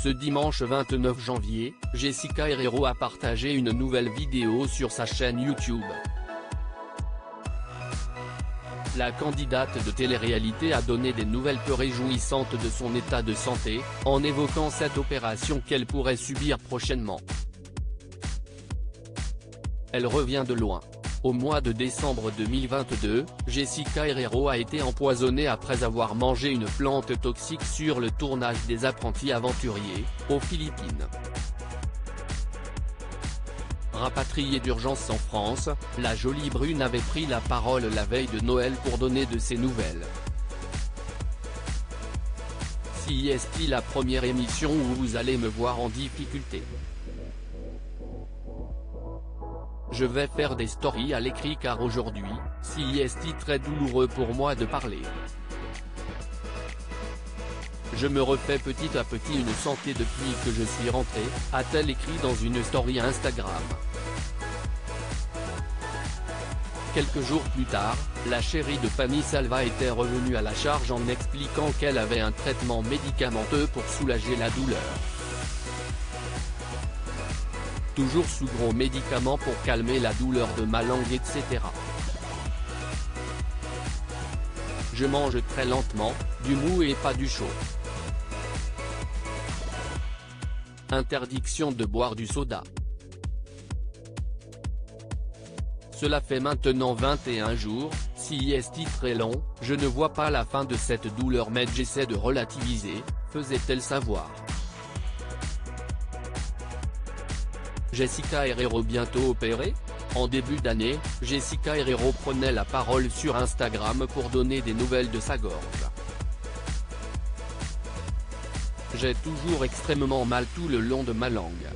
Ce dimanche 29 janvier, Jessica Herrero a partagé une nouvelle vidéo sur sa chaîne YouTube. La candidate de télé-réalité a donné des nouvelles peu réjouissantes de son état de santé, en évoquant cette opération qu'elle pourrait subir prochainement. Elle revient de loin. Au mois de décembre 2022, Jessica Herrero a été empoisonnée après avoir mangé une plante toxique sur le tournage des Apprentis Aventuriers, aux Philippines. Rapatriée d'urgence en France, la jolie brune avait pris la parole la veille de Noël pour donner de ses nouvelles. Si est-il la première émission où vous allez me voir en difficulté? Je vais faire des stories à l'écrit car aujourd'hui, si est très douloureux pour moi de parler. Je me refais petit à petit une santé depuis que je suis rentré, a-t-elle écrit dans une story Instagram. Quelques jours plus tard, la chérie de Fanny Salva était revenue à la charge en expliquant qu'elle avait un traitement médicamenteux pour soulager la douleur. Toujours sous gros médicaments pour calmer la douleur de ma langue etc. Je mange très lentement, du mou et pas du chaud. Interdiction de boire du soda. Cela fait maintenant 21 jours, si est très long, je ne vois pas la fin de cette douleur mais j'essaie de relativiser, faisait-elle savoir. Jessica Herrero bientôt opérée? En début d'année, Jessica Herrero prenait la parole sur Instagram pour donner des nouvelles de sa gorge. J'ai toujours extrêmement mal tout le long de ma langue.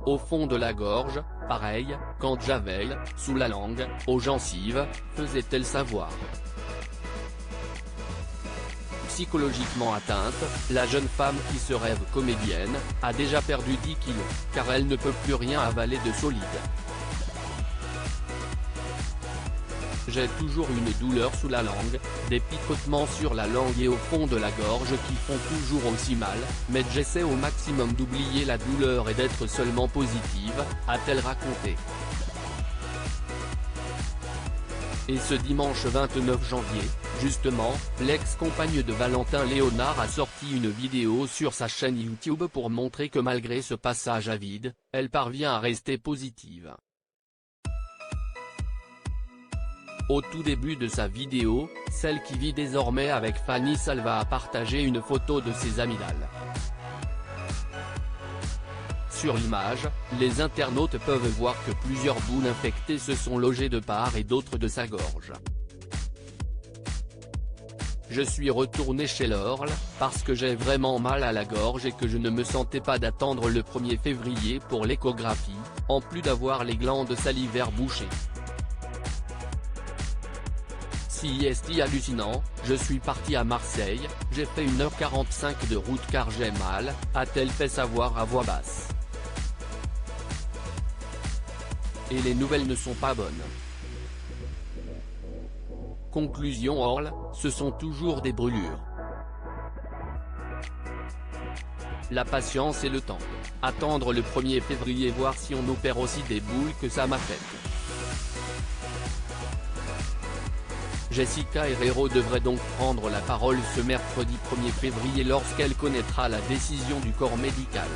Au fond de la gorge, pareil, quand j'avais, sous la langue, aux gencives, faisait-elle savoir. Psychologiquement atteinte, la jeune femme qui se rêve comédienne, a déjà perdu 10 kilos, car elle ne peut plus rien avaler de solide. J'ai toujours une douleur sous la langue, des picotements sur la langue et au fond de la gorge qui font toujours aussi mal, mais j'essaie au maximum d'oublier la douleur et d'être seulement positive, a-t-elle raconté. Et ce dimanche 29 janvier, justement, l'ex-compagne de Valentin Léonard a sorti une vidéo sur sa chaîne YouTube pour montrer que malgré ce passage à vide, elle parvient à rester positive. Au tout début de sa vidéo, celle qui vit désormais avec Fanny Salva a partagé une photo de ses amygdales. Sur l'image, les internautes peuvent voir que plusieurs boules infectées se sont logées de part et d'autre de sa gorge. Je suis retourné chez l'Orle, parce que j'ai vraiment mal à la gorge et que je ne me sentais pas d'attendre le 1er février pour l'échographie, en plus d'avoir les glandes salivaires bouchées. Si est hallucinant, je suis parti à Marseille, j'ai fait 1h45 de route car j'ai mal, a-t-elle fait savoir à voix basse. Et les nouvelles ne sont pas bonnes. Conclusion Orle, ce sont toujours des brûlures. La patience et le temps. Attendre le 1er février voir si on opère aussi des boules que ça m'affecte. Jessica Herrero devrait donc prendre la parole ce mercredi 1er février lorsqu'elle connaîtra la décision du corps médical.